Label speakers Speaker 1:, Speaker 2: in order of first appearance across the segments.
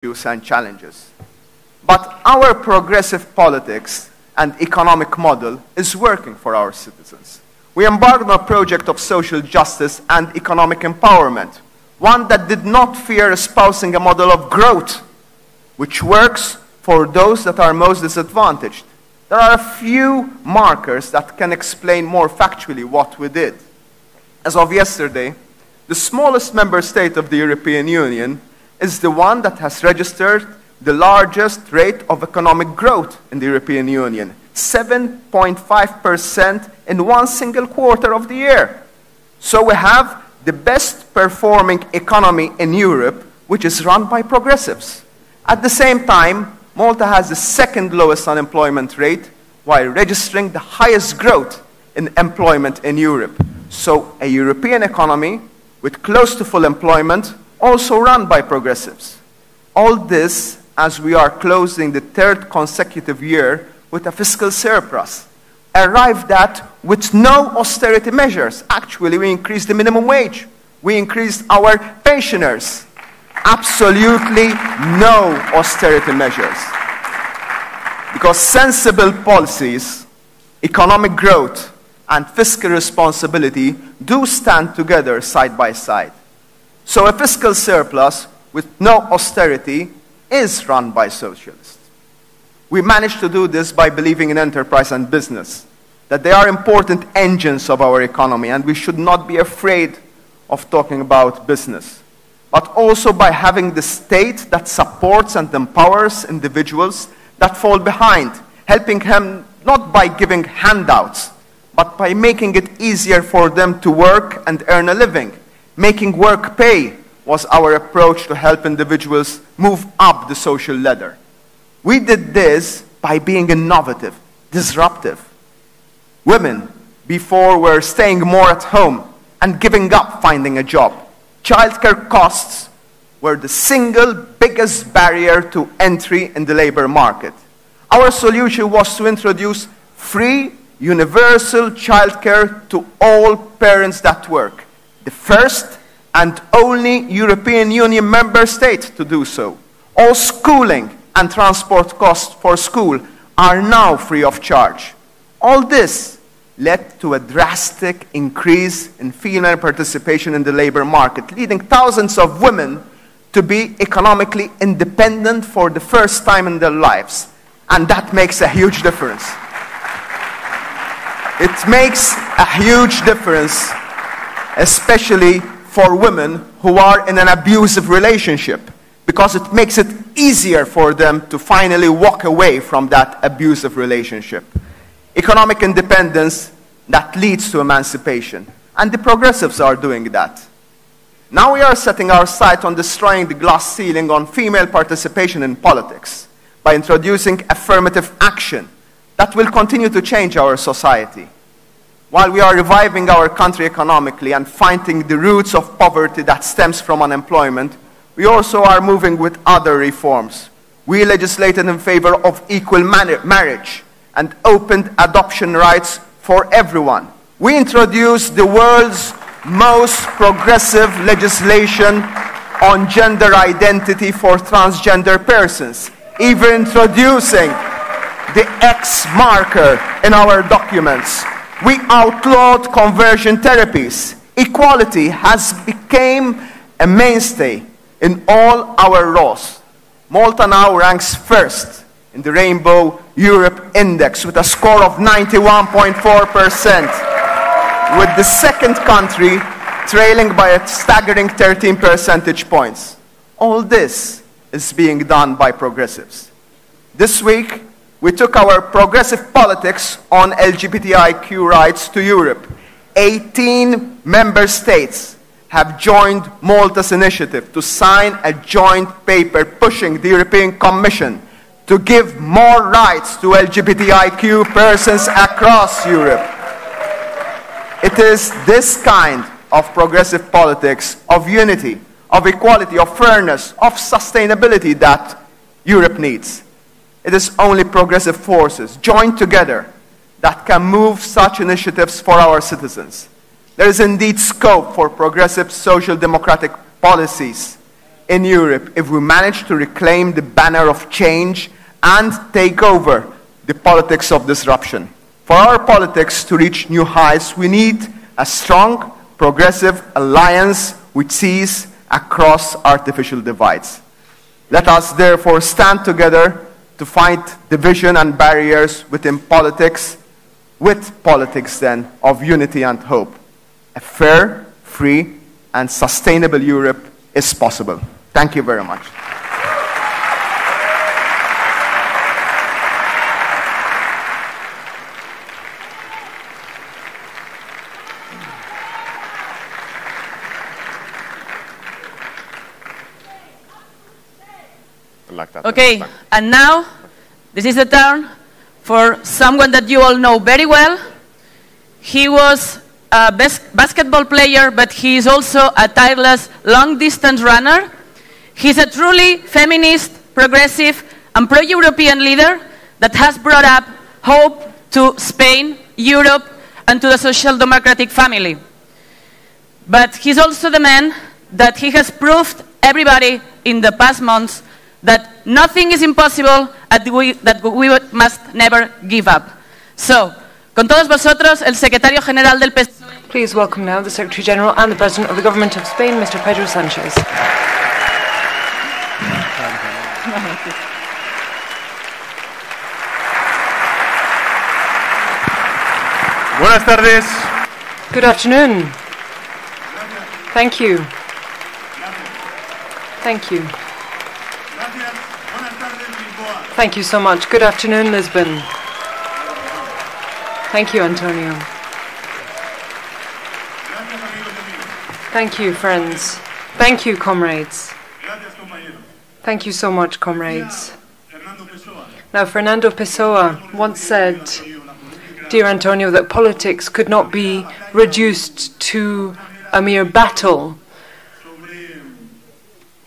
Speaker 1: issues and challenges. But our progressive politics and economic model is working for our citizens. We embarked on a project of social justice and economic empowerment, one that did not fear espousing a model of growth, which works for those that are most disadvantaged. There are a few markers that can explain more factually what we did. As of yesterday, the smallest member state of the European Union is the one that has registered the largest rate of economic growth in the European Union, 7.5% in one single quarter of the year. So we have the best performing economy in Europe, which is run by progressives. At the same time, Malta has the second lowest unemployment rate while registering the highest growth in employment in Europe. So a European economy with close to full employment, also run by progressives. All this as we are closing the third consecutive year with a fiscal surplus, arrived at with no austerity measures. Actually, we increased the minimum wage. We increased our pensioners. Absolutely no austerity measures. Because sensible policies, economic growth, and fiscal responsibility do stand together side by side. So a fiscal surplus with no austerity is run by socialists. We managed to do this by believing in enterprise and business, that they are important engines of our economy, and we should not be afraid of talking about business, but also by having the state that supports and empowers individuals that fall behind, helping them not by giving handouts, but by making it easier for them to work and earn a living. Making work pay was our approach to help individuals move up the social ladder. We did this by being innovative, disruptive. Women before were staying more at home and giving up finding a job. Childcare costs were the single biggest barrier to entry in the labor market. Our solution was to introduce free, universal childcare to all parents that work. The first and only European Union member state to do so. All schooling and transport costs for school are now free of charge. All this led to a drastic increase in female participation in the labor market, leading thousands of women to be economically independent for the first time in their lives. And that makes a huge difference. It makes a huge difference, especially for women who are in an abusive relationship, because it makes it easier for them to finally walk away from that abusive relationship. Economic independence that leads to emancipation, and the progressives are doing that. Now we are setting our sight on destroying the glass ceiling on female participation in politics by introducing affirmative action that will continue to change our society. While we are reviving our country economically and fighting the roots of poverty that stems from unemployment, we also are moving with other reforms. We legislated in favor of equal marriage and opened adoption rights for everyone. We introduced the world's most progressive legislation on gender identity for transgender persons, even introducing the X marker in our documents. We outlawed conversion therapies. Equality has become a mainstay in all our laws. Malta now ranks first in the Rainbow Europe Index with a score of 91.4%, with the second country trailing by a staggering 13 percentage points. All this is being done by progressives. This week, we took our progressive politics on LGBTIQ rights to Europe. 18 member states have joined Malta's initiative to sign a joint paper pushing the European Commission to give more rights to LGBTIQ persons across Europe. It is this kind of progressive politics, of unity, of equality, of fairness, of sustainability that Europe needs. It is only progressive forces joined together that can move such initiatives for our citizens. There is indeed scope for progressive social democratic policies in Europe if we manage to reclaim the banner of change and take over the politics of disruption. For our politics to reach new heights, we need a strong, progressive alliance which sees across artificial divides. Let us therefore stand together to fight division and barriers within politics, with politics then of unity and hope. A fair, free, and sustainable Europe is possible. Thank you very much.
Speaker 2: Okay, and now this is the turn for someone that you all know very well. He was a basketball player, but he is also a tireless long-distance runner. He's a truly feminist, progressive, and pro-European leader that has brought up hope to Spain, Europe, and to the social democratic family. But he's also the man that he has proved everybody in the past months that nothing is impossible and that we must never give up. So, con todos vosotros, el secretario general del PSOE.
Speaker 3: Please welcome now the Secretary General and the President of the Government of Spain, Mr. Pedro Sánchez.
Speaker 4: Buenas tardes.
Speaker 3: Good afternoon. Thank you. Thank you. Thank you so much. Good afternoon, Lisbon. Thank you, Antonio. Thank you, friends. Thank you, comrades. Thank you so much, comrades. Now, Fernando Pessoa once said, dear Antonio, that politics could not be reduced to a mere battle.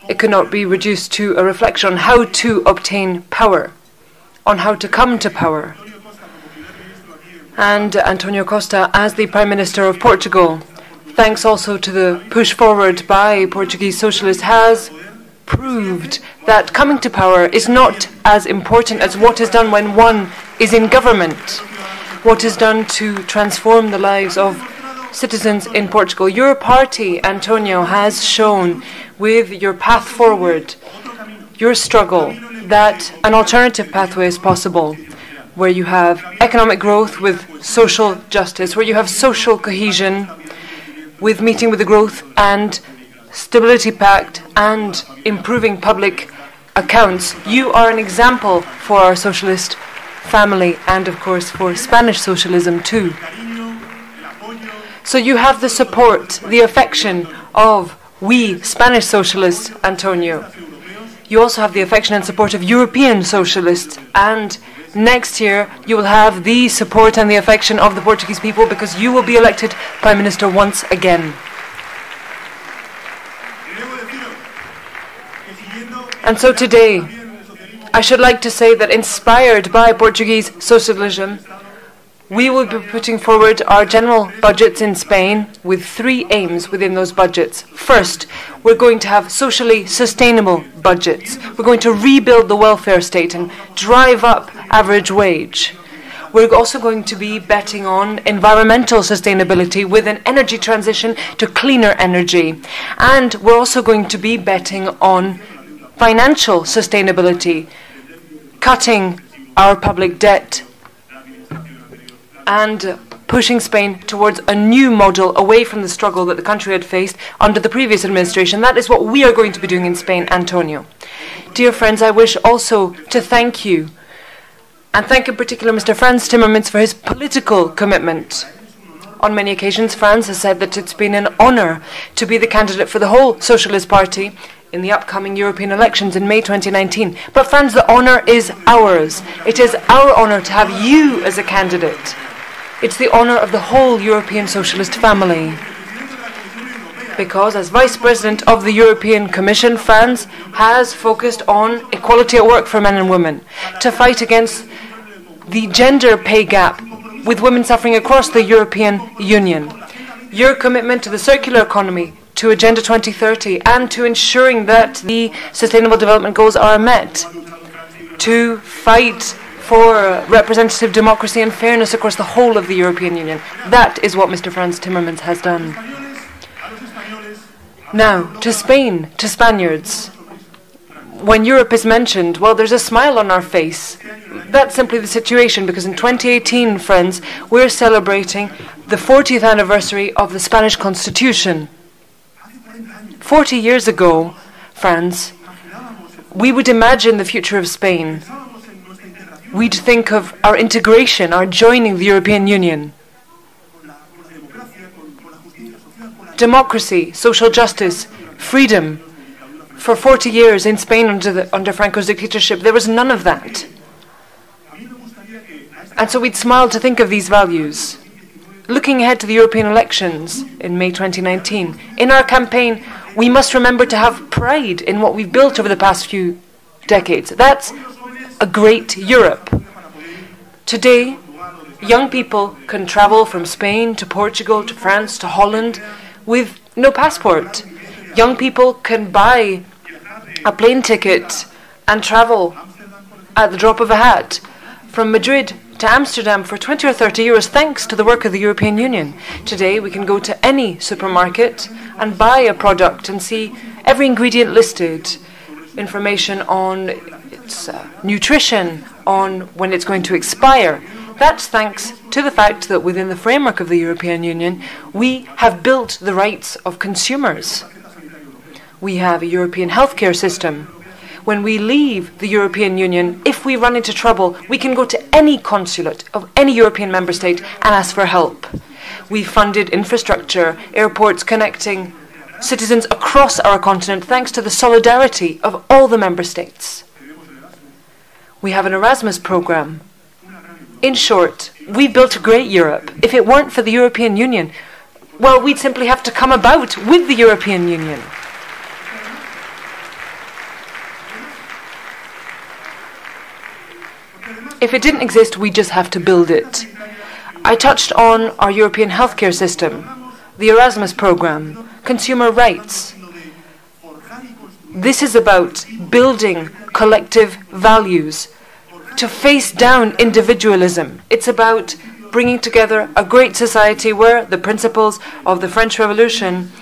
Speaker 3: It could not be reduced to a reflection on how to obtain power, on how to come to power. And Antonio Costa, as the Prime Minister of Portugal, thanks also to the push forward by Portuguese socialists, has proved that coming to power is not as important as what is done when one is in government, what is done to transform the lives of citizens in Portugal. Your party, Antonio, has shown with your path forward, your struggle, that an alternative pathway is possible, where you have economic growth with social justice, where you have social cohesion with meeting with the growth and stability pact and improving public accounts. You are an example for our socialist family and, of course, for Spanish socialism too. So you have the support, the affection of we Spanish socialists, Antonio. You also have the affection and support of European socialists, and next year you will have the support and the affection of the Portuguese people because you will be elected Prime Minister once again. And so today, I should like to say that inspired by Portuguese socialism, we will be putting forward our general budgets in Spain with three aims within those budgets. First, we're going to have socially sustainable budgets. We're going to rebuild the welfare state and drive up average wage. We're also going to be betting on environmental sustainability with an energy transition to cleaner energy. And we're also going to be betting on financial sustainability, cutting our public debt and pushing Spain towards a new model away from the struggle that the country had faced under the previous administration. That is what we are going to be doing in Spain, Antonio. Dear friends, I wish also to thank you, and thank in particular Mr. Frans Timmermans for his political commitment. On many occasions, Frans has said that it's been an honor to be the candidate for the whole Socialist Party in the upcoming European elections in May 2019. But Frans, the honor is ours. It is our honor to have you as a candidate. It's the honor of the whole European socialist family. Because as Vice President of the European Commission, Frans has focused on equality at work for men and women, to fight against the gender pay gap with women suffering across the European Union. Your commitment to the circular economy, to Agenda 2030 and to ensuring that the Sustainable Development Goals are met, to fight for representative democracy and fairness across the whole of the European Union. That is what Mr. Frans Timmermans has done. Now, to Spain, to Spaniards. When Europe is mentioned, well, there's a smile on our face. That's simply the situation, because in 2018, friends, we're celebrating the 40th anniversary of the Spanish Constitution. 40 years ago, friends, we would imagine the future of Spain. We'd think of our integration, our joining the European Union. Democracy, social justice, freedom. For 40 years in Spain under Franco's dictatorship, there was none of that. And so we'd smile to think of these values. Looking ahead to the European elections in May 2019, in our campaign, we must remember to have pride in what we've built over the past few decades. That's a great Europe. Today, young people can travel from Spain to Portugal to France to Holland with no passport. Young people can buy a plane ticket and travel at the drop of a hat from Madrid to Amsterdam for 20 or 30 euros thanks to the work of the European Union. Today we can go to any supermarket and buy a product and see every ingredient listed, information on its nutrition, on when it's going to expire. That's thanks to the fact that within the framework of the European Union we have built the rights of consumers. We have a European healthcare system. When we leave the European Union, if we run into trouble, we can go to any consulate of any European member state and ask for help. We've funded infrastructure, airports connecting citizens across our continent thanks to the solidarity of all the member states. We have an Erasmus program. In short, we've built a great Europe. If it weren't for the European Union, well, we'd simply have to come about with the European Union. If it didn't exist, we just have to build it. I touched on our European healthcare system, the Erasmus program, consumer rights. This is about building collective values to face down individualism. It's about bringing together a great society where the principles of the French Revolution,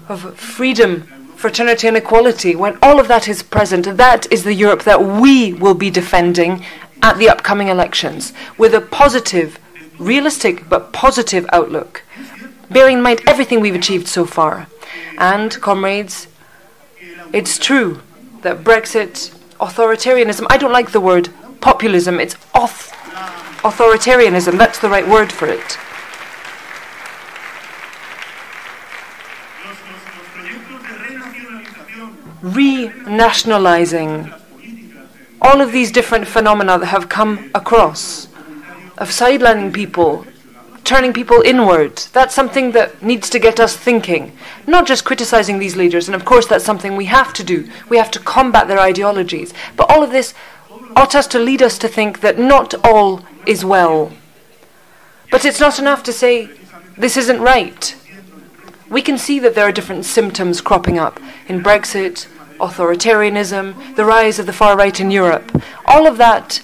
Speaker 3: of freedom, fraternity and equality, when all of that is present, that is the Europe that we will be defending at the upcoming elections, with a positive, realistic but positive outlook, bearing in mind everything we've achieved so far. And, comrades, it's true that Brexit, authoritarianism, I don't like the word populism, it's authoritarianism, that's the right word for it. Renationalizing all of these different phenomena that have come across, of sidelining people, turning people inward, that's something that needs to get us thinking, not just criticizing these leaders, and of course that's something we have to do. We have to combat their ideologies. But all of this ought us to lead us to think that not all is well. But it's not enough to say, this isn't right. We can see that there are different symptoms cropping up in Brexit, authoritarianism, the rise of the far right in Europe. All of that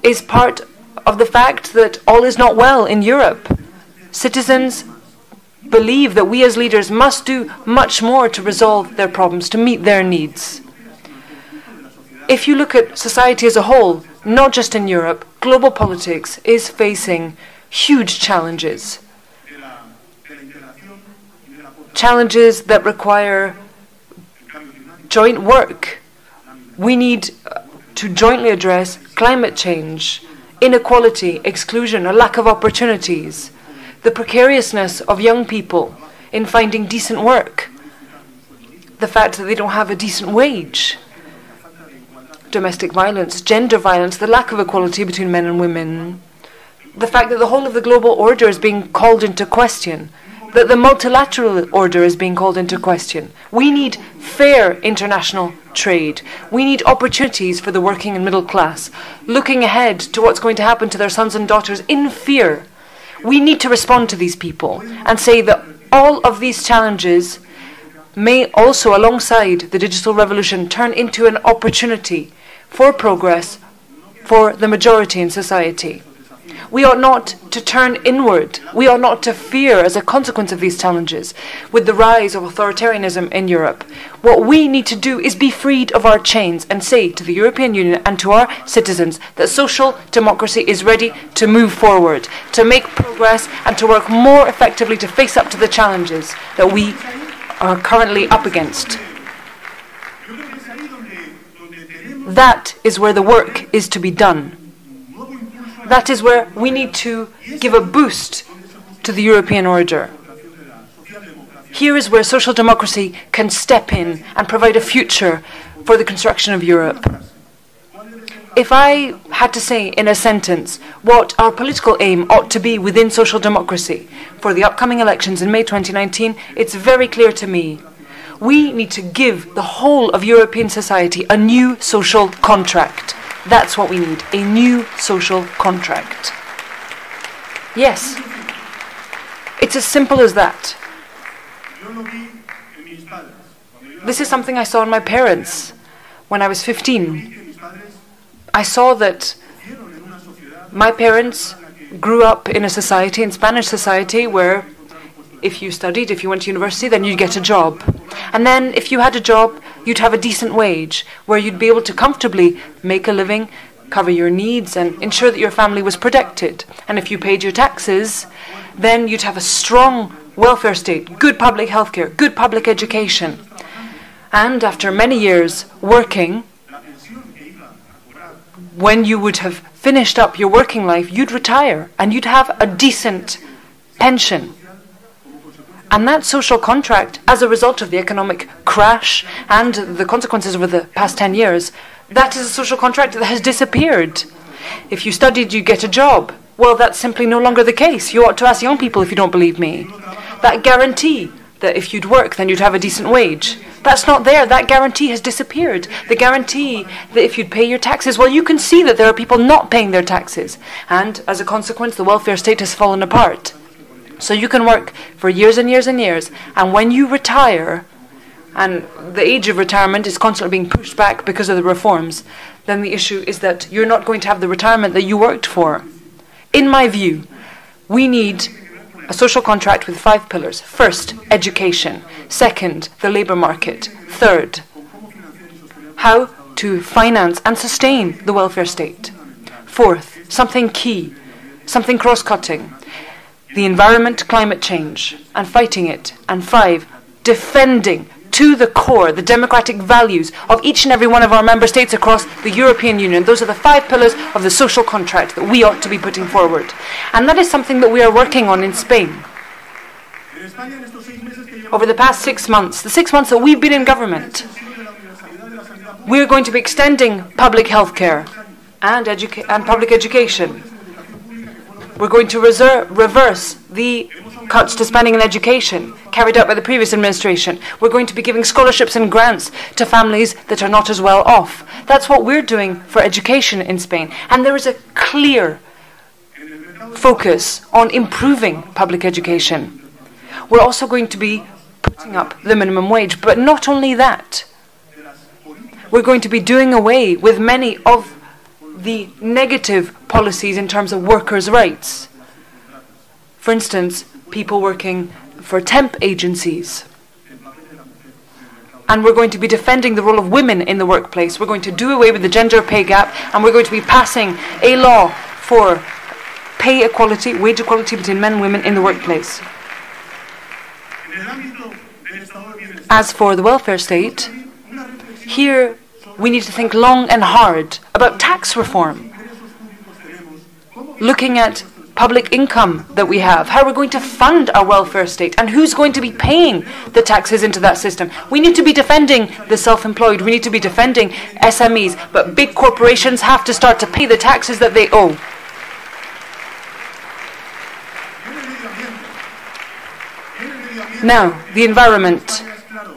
Speaker 3: is part of the fact that all is not well in Europe. Citizens believe that we as leaders must do much more to resolve their problems, to meet their needs. If you look at society as a whole, not just in Europe, global politics is facing huge challenges. Challenges that require joint work. We need to jointly address climate change, inequality, exclusion, a lack of opportunities, the precariousness of young people in finding decent work, the fact that they don't have a decent wage, domestic violence, gender violence, the lack of equality between men and women, the fact that the whole of the global order is being called into question, that the multilateral order is being called into question. We need fair international trade. We need opportunities for the working and middle class, looking ahead to what's going to happen to their sons and daughters in fear. We need to respond to these people and say that all of these challenges may also, alongside the digital revolution, turn into an opportunity for progress for the majority in society. We ought not to turn inward. We ought not to fear as a consequence of these challenges with the rise of authoritarianism in Europe. What we need to do is be freed of our chains and say to the European Union and to our citizens that social democracy is ready to move forward, to make progress and to work more effectively to face up to the challenges that we are currently up against. That is where the work is to be done. That is where we need to give a boost to the European order. Here is where social democracy can step in and provide a future for the construction of Europe. If I had to say in a sentence what our political aim ought to be within social democracy for the upcoming elections in May 2019, it's very clear to me. We need to give the whole of European society a new social contract. That's what we need, a new social contract. Yes, it's as simple as that. This is something I saw in my parents when I was 15. I saw that my parents grew up in a society, in Spanish society, where if you studied, if you went to university, then you'd get a job. And then if you had a job, you'd have a decent wage, where you'd be able to comfortably make a living, cover your needs, and ensure that your family was protected. And if you paid your taxes, then you'd have a strong welfare state, good public healthcare, good public education. And after many years working, when you would have finished up your working life, you'd retire and you'd have a decent pension. And that social contract, as a result of the economic crash and the consequences over the past 10 years, that is a social contract that has disappeared. If you studied, you get a job. Well, that's simply no longer the case. You ought to ask young people if you don't believe me. That guarantee that if you'd work, then you'd have a decent wage. That's not there. That guarantee has disappeared. The guarantee that if you'd pay your taxes, well, you can see that there are people not paying their taxes. And as a consequence, the welfare state has fallen apart. So you can work for years and years and years, and when you retire, and the age of retirement is constantly being pushed back because of the reforms, then the issue is that you're not going to have the retirement that you worked for. In my view, we need a social contract with 5 pillars. First, education. Second, the labour market. Third, how to finance and sustain the welfare state. Fourth, something key, something cross-cutting. The environment, climate change, and fighting it. And 5, defending to the core the democratic values of each and every one of our member states across the European Union. Those are the 5 pillars of the social contract that we ought to be putting forward. And that is something that we are working on in Spain. Over the past 6 months, the 6 months that we've been in government, we're going to be extending public health care and public education. We're going to reverse the cuts to spending in education carried out by the previous administration. We're going to be giving scholarships and grants to families that are not as well off. That's what we're doing for education in Spain. And there is a clear focus on improving public education. We're also going to be putting up the minimum wage. But not only that, we're going to be doing away with many of the negative policies in terms of workers' rights. For instance, people working for temp agencies. And we're going to be defending the role of women in the workplace. We're going to do away with the gender pay gap, and we're going to be passing a law for pay equality, wage equality between men and women in the workplace. As for the welfare state, here we need to think long and hard about tax reform, looking at public income that we have, how we're going to fund our welfare state, and who's going to be paying the taxes into that system. We need to be defending the self-employed, we need to be defending SMEs, but big corporations have to start to pay the taxes that they owe. Now, the environment.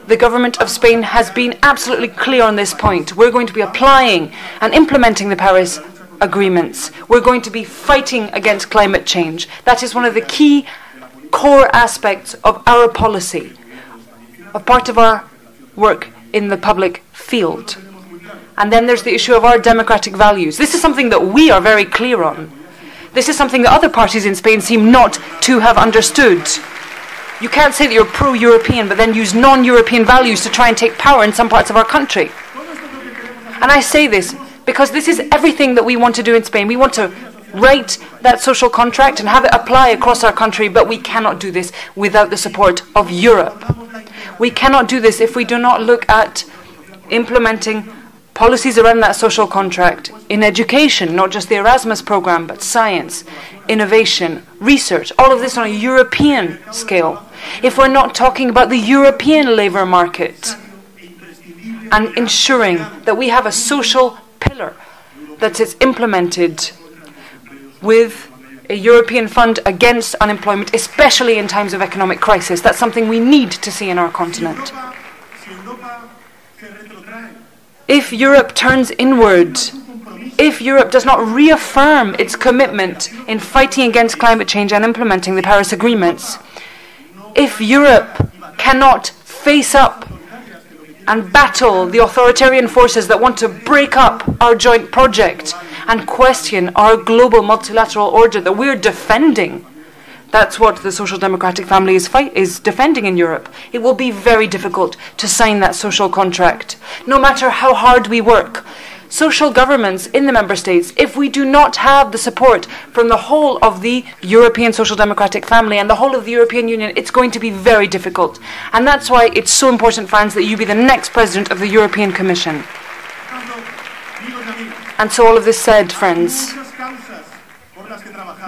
Speaker 3: The government of Spain has been absolutely clear on this point. We're going to be applying and implementing the Paris agreements. We're going to be fighting against climate change. That is one of the key core aspects of our policy. of part of our work in the public field. And then there's the issue of our democratic values. This is something that we are very clear on. This is something that other parties in Spain seem not to have understood. You can't say that you're pro-European but then use non-European values to try and take power in some parts of our country. And I say this because this is everything that we want to do in Spain. We want to write that social contract and have it apply across our country, but we cannot do this without the support of Europe. We cannot do this if we do not look at implementing policies around that social contract in education, not just the Erasmus program, but science, innovation, research, all of this on a European scale. If we're not talking about the European labour market and ensuring that we have a social pillar that is implemented with a European fund against unemployment, especially in times of economic crisis. That's something we need to see in our continent. If Europe turns inward, if Europe does not reaffirm its commitment in fighting against climate change and implementing the Paris agreements, if Europe cannot face up and battle the authoritarian forces that want to break up our joint project and question our global multilateral order that we're defending, that's what the social democratic family is defending in Europe. It will be very difficult to sign that social contract, no matter how hard we work. Social governments in the member states, if we do not have the support from the whole of the European social democratic family and the whole of the European Union, it's going to be very difficult. And that's why it's so important, Franz, that you be the next president of the European Commission. And so all of this said, friends,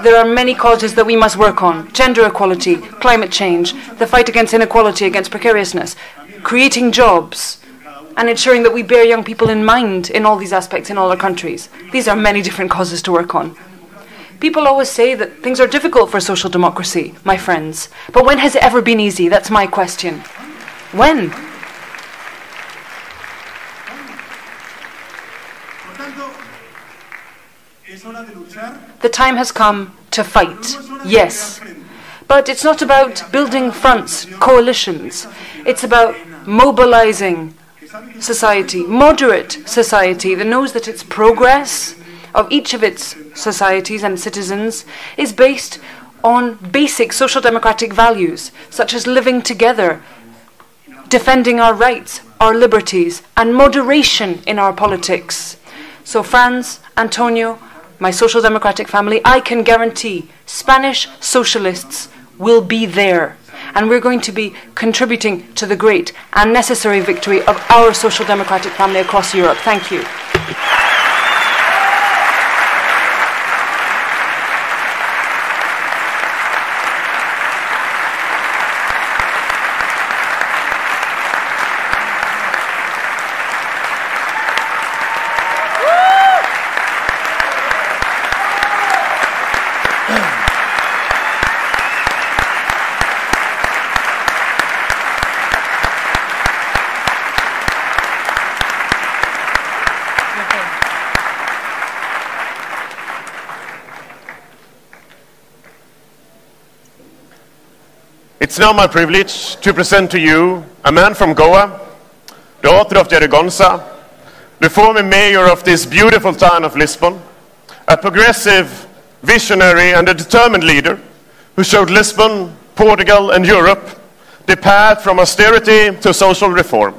Speaker 3: there are many causes that we must work on. Gender equality, climate change, the fight against inequality, against precariousness, creating jobs, and ensuring that we bear young people in mind in all these aspects in all our countries. These are many different causes to work on. People always say that things are difficult for social democracy, my friends. But when has it ever been easy? That's my question. When? The time has come to fight, yes. But it's not about building fronts, coalitions. It's about mobilizing society, moderate society that knows that its progress of each of its societies and citizens is based on basic social democratic values, such as living together, defending our rights, our liberties, and moderation in our politics. So Franz, Antonio, my social democratic family, I can guarantee Spanish socialists will be there. And we're going to be contributing to the great and necessary victory of our social democratic family across Europe. Thank you.
Speaker 4: It's now my privilege to present to you a man from Goa, the author of Jerigonza, the former mayor of this beautiful town of Lisbon, a progressive, visionary and a determined leader who showed Lisbon, Portugal and Europe the path from austerity to social reform.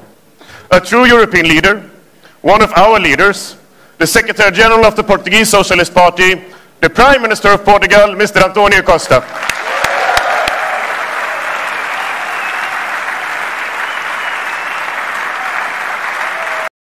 Speaker 4: A true European leader, one of our leaders, the Secretary General of the Portuguese Socialist Party, the Prime Minister of Portugal, Mr. Antonio Costa.